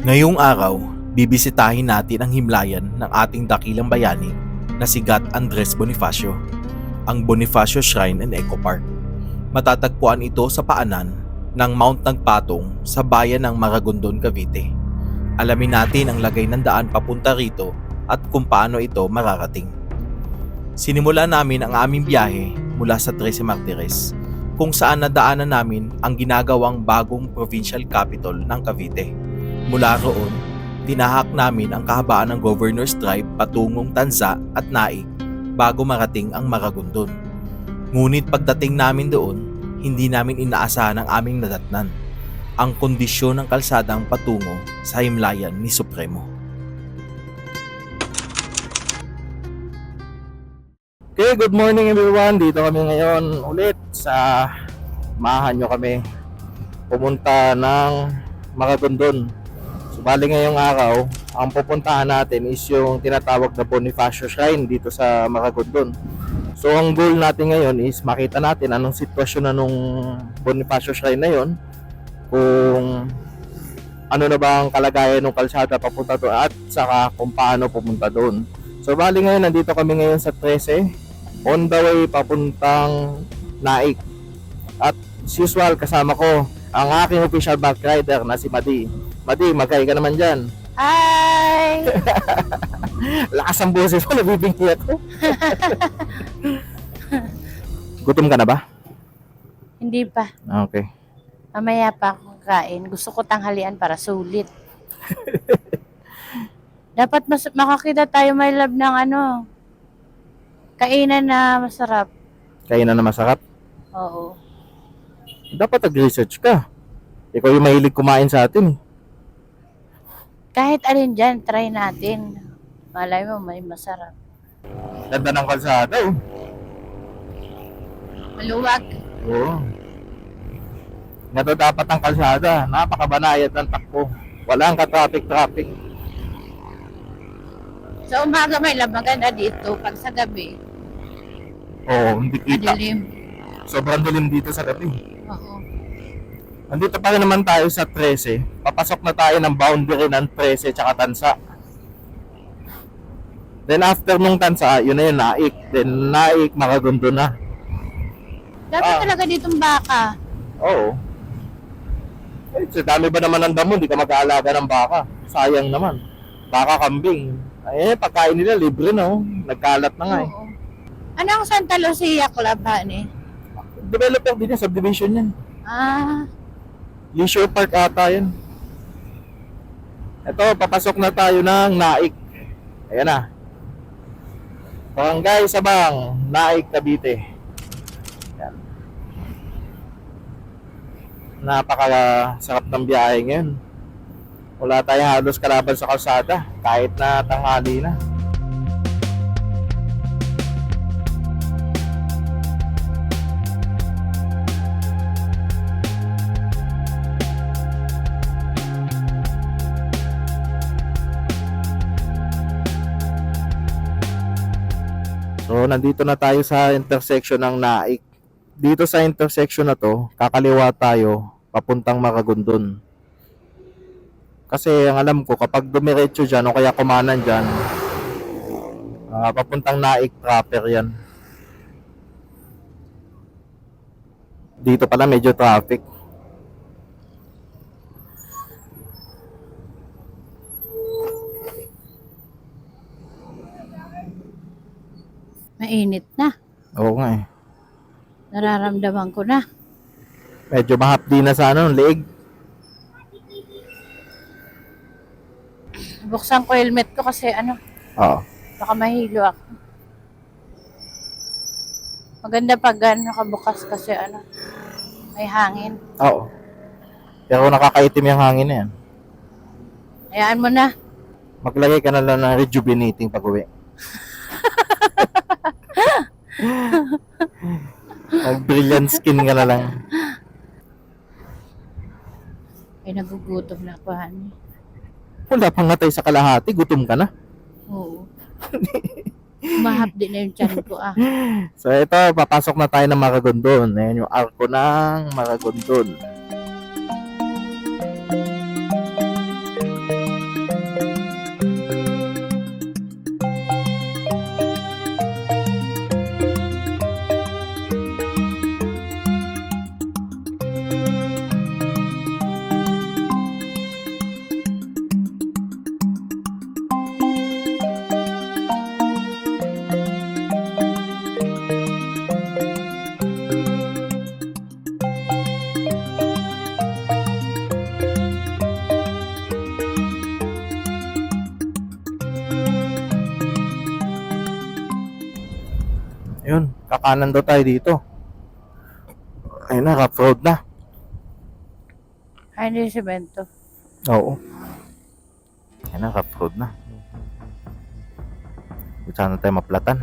Ngayong araw, bibisitahin natin ang himlayan ng ating dakilang bayani na si Gat Andres Bonifacio, ang Bonifacio Shrine and Eco Park. Matatagpuan ito sa paanan ng Mount Nagpatong sa bayan ng Maragondon, Cavite. Alamin natin ang lagay ng daan papunta rito at kung paano ito mararating. Sinimula namin ang aming biyahe mula sa Trece Martires, kung saan nadaanan namin ang ginagawang bagong provincial capital ng Cavite. Mula roon, tinahak namin ang kahabaan ng Governor's Drive patungong Tanza at Naik bago marating ang Maragondon. Ngunit pagdating namin doon, hindi namin inaasahan ang aming nadatnan, ang kondisyon ng kalsadang patungo sa himlayan ni Supremo. Okay, good morning everyone. Dito kami ngayon ulit sa mahan nyo kami pumunta ng Maragondon. So bali ngayong araw, ang pupuntahan natin is yung tinatawag na Bonifacio Shrine dito sa Maragondon. So ang goal natin ngayon is makita natin anong sitwasyon na nung Bonifacio Shrine na yon, kung ano na ba ang kalagayan ng kalsada papunta doon at saka kung paano pumunta doon. So bali ngayon nandito kami ngayon sa Trece, on the way papuntang Naik. At as usual kasama ko ang aking official bike rider na si Madi. Madi, magkay ka naman dyan. Hi! Lakas ang boses mo, nabibingki ako. Gutom ka na ba? Hindi pa. Okay. Mamaya pa akong kain. Gusto ko tanghalian para sulit. Dapat makakita tayo, my love, ng kainan na masarap. Kainan na masarap? Oo. Dapat nag-research ka. Ikaw yung mahilig kumain sa atin. Kahit alin dyan, try natin. Malay mo, may masarap. Ganda ng kalsada, oh. Maluwag. Oo. Ganito dapat ang kalsada. Napakabanayad ng takbo. Walang ka-traffic-traffic. Sa umaga, may love, maganda dito. Pag sa gabi, Oo, hindi kita. madilim. Sobrang dilim dito sa gabi. Oo. Nandito pa rin naman tayo sa Trece. Papasok na tayo ng boundary ng Trece tsaka Tansa. Then after nung Tansa, yun na yun, Naik. Then Naik, Maragondon na. Dapat talaga ditong baka. Oo. Eh, sa dami ba naman ng damo, hindi ka mag-aalaga ng baka. Sayang naman. Baka, kambing. Eh, pagkain nila, libre na, oh. Nagkalat na nga, eh. Oo. Ano ang Santa Lucia Club, honey? Developer din yan, subdivision yan. Ah, Leisure Park ata yan. Ito, papasok na tayo ng Naik. Ayan na. Barangay Sabang, Naik, Cavite. Ayan. Napakasarap ng biyahe ngayon. Wala tayo halos kalaban sa kalsada, kahit na tanghali na. So, nandito na tayo sa intersection ng Naik. Dito sa intersection na to, kakaliwa tayo papuntang Maragondon. Kasi ang alam ko, kapag dumiretso dyan o kaya kumanan dyan, papuntang Naik proper yan. Dito pala medyo traffic. mainit na. Oo nga eh. Nararamdaman ko na. Medyo mahapdi na sa leeg. Buksan ko helmet ko kasi Oo. baka mahilo ako. Maganda pag nakabukas kasi may hangin. Oo. Pero nakakaitim yung hangin na yan. Hayaan mo na. Maglagay ka na lang ng rejuvenating pag-uwi. Mag-brilliant skin ka na lang. Ay, nagugutom na ako, honey. Wala pang ngatay sa kalahati, gutom ka na. Oo. Mahapdi na yung tiyan ko, So ito, papasok na tayo ng Maragondon. Ayan yung arko ng Maragondon. Kakanan daw tayo dito. Ayun na, rough road na. Ay, hindi semento. Oo. Ayun na, rough road na. Saan na tayo maplatan?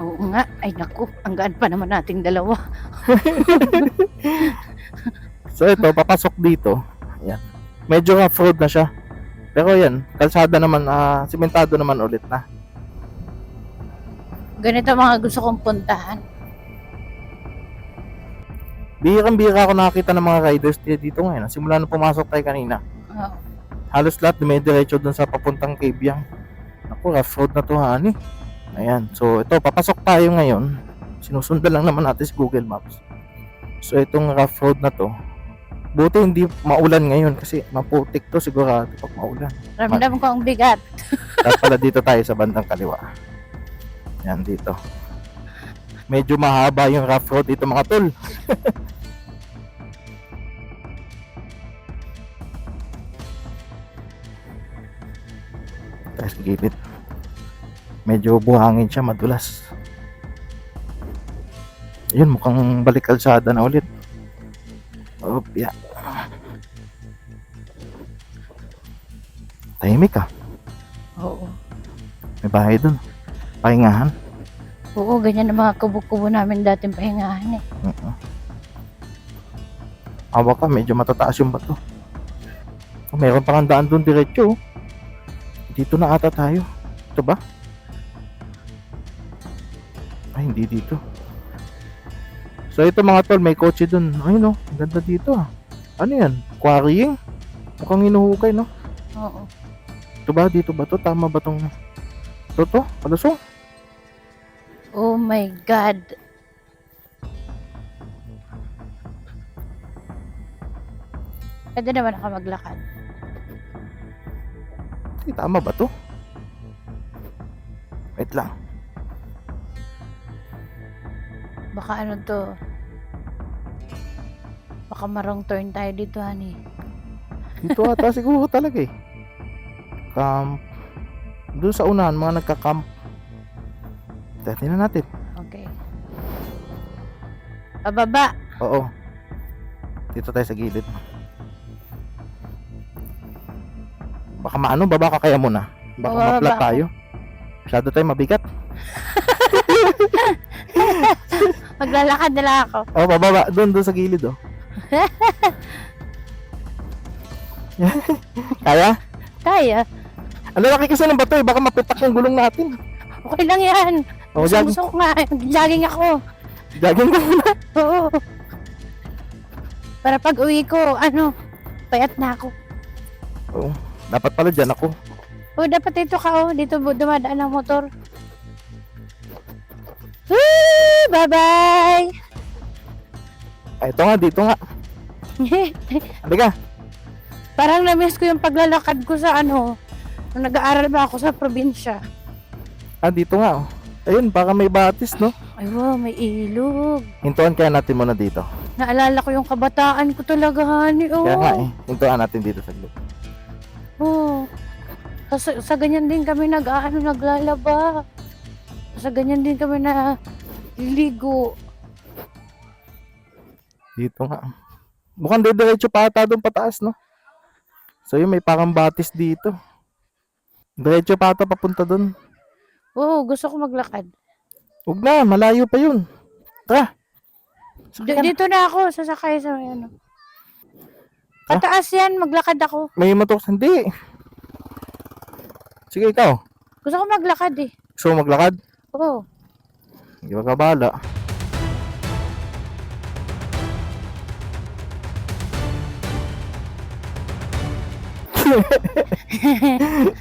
Oo nga. Ay, naku. Ang gaan pa naman nating dalawa. So ito, papasok dito. Ayan. Medyo rough road na siya. Pero yan, kalsada naman, simentado naman ulit na. Ganito mga gusto kong puntahan. Bihirang-bihira ako nakakita ng mga riders dito ngayon. Simula nung pumasok tayo kanina. Oo. Halos lahat dumidiretso dun sa papuntang Cabyang. Ako, rough road na to, honey. Ayan. So ito, papasok tayo ngayon. Sinusundan lang naman natin sa Google Maps. So itong rough road na to, buti hindi maulan ngayon kasi maputik to sigurado pag maulan. Ramdam ko ang bigat. Tapos pala dito tayo sa bandang kaliwa. Yan dito. Medyo mahaba yung rough road dito mga tol. Tayo sa gilid. Medyo buhangin siya, madulas. Yun, mukhang balik kalsada na ulit. Opya. Tahimik ah. Oo. May bahay dun. Pahingahan. Oo, ganyan ang mga kubo-kubo namin dating pahingahan eh. Awa ka, medyo matataas yung bato. Oh, meron pang daan dun diretso. Dito na ata tayo. Ito ba? Ay, hindi dito. So ito mga tol, may kotse dun. Ayun oh, ang ganda dito ah. Ano yan? Quarrying? Mukhang hinuhukay no? Oo. Ito ba? Dito ba to? Tama ba tong... Ito to? Palusong? Oh my God. Pwede naman ako maglakad. Ay, tama ba to? Wait lang. Baka ano to. Baka marong turn tayo dito, honey. Dito ata siguro talaga eh. Camp. Doon sa unahan, mga nagka-camp. Tingnan natin. Okay. Pababa. Oo. Dito tayo sa gilid. Baka maano, baba ka kaya muna. Baka Bababa maplat ako. tayo. Masyado tayo mabigat. Maglalakad na lang ako. Oh, bababa. Doon sa gilid oh. Kaya? Kaya. Ang lalaki kasi ng bato eh. Baka mapitak yung gulong natin. Okay lang yan. Oh, jogging. Gusto ko nga. Jogging ako. Jogging ka muna. Oo. Para pag uwi ko, payat na ako. Oo. Dapat pala dyan ako. Oh, dapat dito ka, oh. Dito dumadaan ang motor. Woo! Bye-bye! Ay, ito nga, dito nga. Halika. Parang na-miss ko yung paglalakad ko sa nung nag-aaral ba ako sa probinsya. Dito nga oh. Ayun, baka may batis no. Ay wow, may ilog. Hintuan kaya natin muna dito. Naalala ko yung kabataan ko talaga, honey. Oh. Kaya nga eh. Hintuan natin dito sa loob. Oh. Sa ganyan din kami naglalaba. Sa ganyan din kami na liligo. Dito nga. Mukhang diretso pa ata doon pataas no. So yun, may parang batis dito. Diretso pa ata papunta doon. Oo, gusto ko maglakad. Huwag na, malayo pa yun. Tara. Dito na ako, sasakay sa Pataas yan, maglakad ako. May motor. Hindi. Sige, ikaw. Gusto ko maglakad eh. Gusto mo maglakad? Oo. Hindi ka bahala.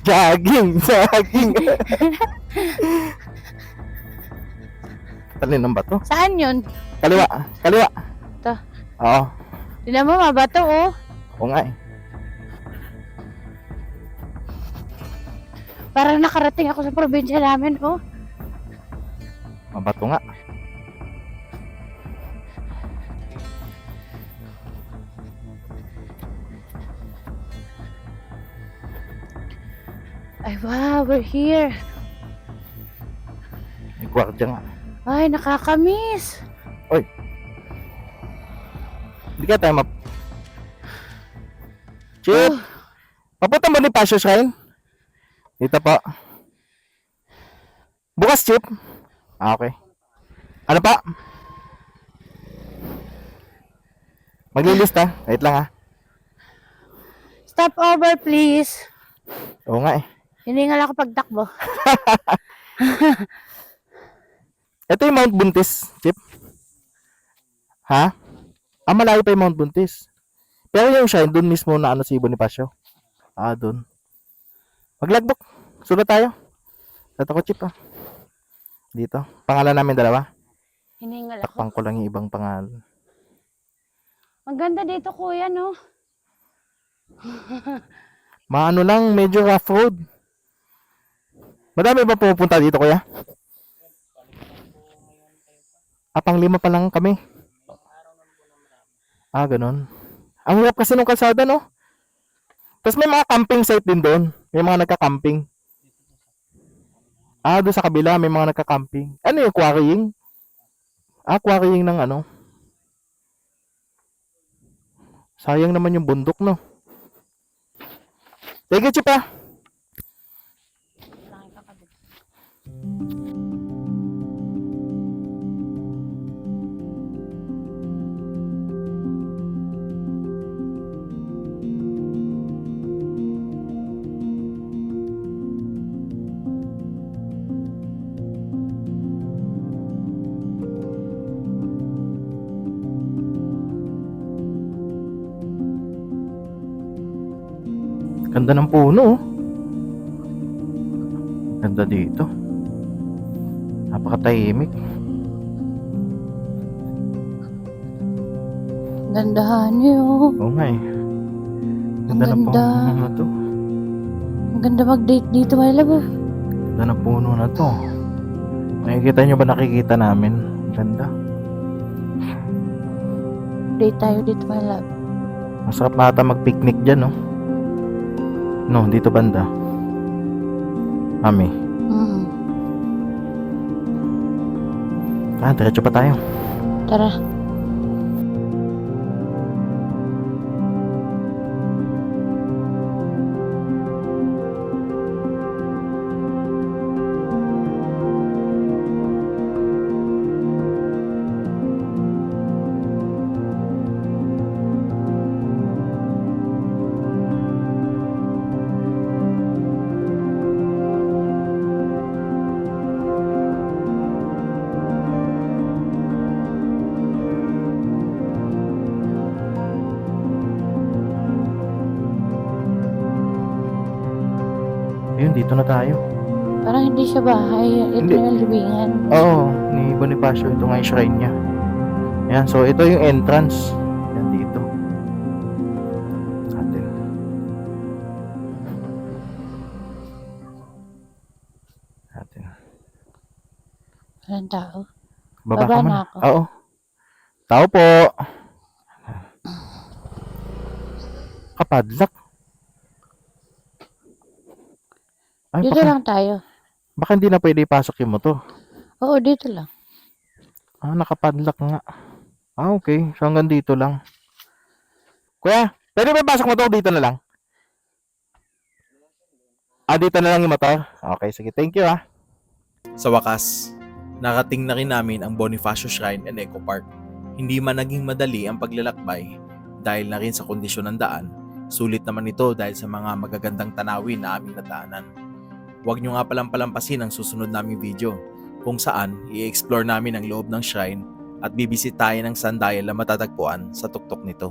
Jogging. Talin ng bato. Saan yun? Kaliwa. Ito. Oo. Tignan mo, mabato oh. Oo nga eh. Parang nakarating ako sa probinsya namin oh. Mabato nga. Ay wow, we're here. May gwardiya nga. Ay, nakakamiss. Hindi ka tayo Chip! Oh, Papunta Bonifacio Shrine? Dito po. Bukas, Chip? Okay. Ano pa? Maglilista. Wait lang ha. stop over, please. Oo nga eh. Hiningal ako pagtakbo. Ito yung Mount Buntis, Chip. Ha? Malayo pa yung Mount Buntis. Pero yung shrine, dun mismo na ano si Bonifacio. Dun. Maglagbok. Sulat tayo. Dito ko, Chip Dito. Pangalan namin dalawa. Hiningal ako. Takpang ko lang yung ibang pangalan. Ang ganda dito, kuya, no? Maano lang, medyo rough road. Madami ba pumupunta dito, kuya? Pang-5 pa lang kami. Ganun. Ang hirap kasi nung kalsada, no? Tapos may mga camping site din doon. May mga nagka-camping. Doon sa kabila, may mga nagka-camping. Ano yung quarrying? Quarrying ng ano? Sayang naman yung bundok, no? Thank you, Chip, Ganda ng puno, oh. Ganda dito. Napakatahimik. Gandahan niyo. Oo nga eh. Ganda Ang ng ganda. puno na to. Ang ganda mag-date dito, my love. Ganda ng puno na to. Nakikita nyo ba nakikita namin? Ganda. Date tayo dito, my love. Masarap na ata mag-picnic dyan, no? No, dito banda. Mami. Diretso pa tayo. Tara. Ayun, dito na tayo. Parang hindi siya bahay. Ito Hindi. yung libingan. Oo, ni Bonifacio. Ito nga yung shrine niya. Ayan, so ito yung entrance. Yan dito. Atin. Walang tao. Baba Baba ka na muna. ako. Oo. Tao po. Kapadlak. Ay, Dito baka, lang tayo. baka hindi na pwede ipasok yung motor. Oo, dito lang. Nakapadlak nga. Okay. So hanggang dito lang. Kuya, pwede ba ipasok motor dito na lang? Dito na lang yung motor? Okay, sige. Thank you, Sa wakas, nakating na rin namin ang Bonifacio Shrine and Eco Park. Hindi man naging madali ang paglalakbay dahil na rin sa kondisyon ng daan. Sulit naman ito dahil sa mga magagandang tanawin na aming nadaanan. Huwag nyo nga palang palampasin ang susunod naming video kung saan i-explore namin ang loob ng shrine at bibisitahin ang sundial na matatagpuan sa tuktok nito.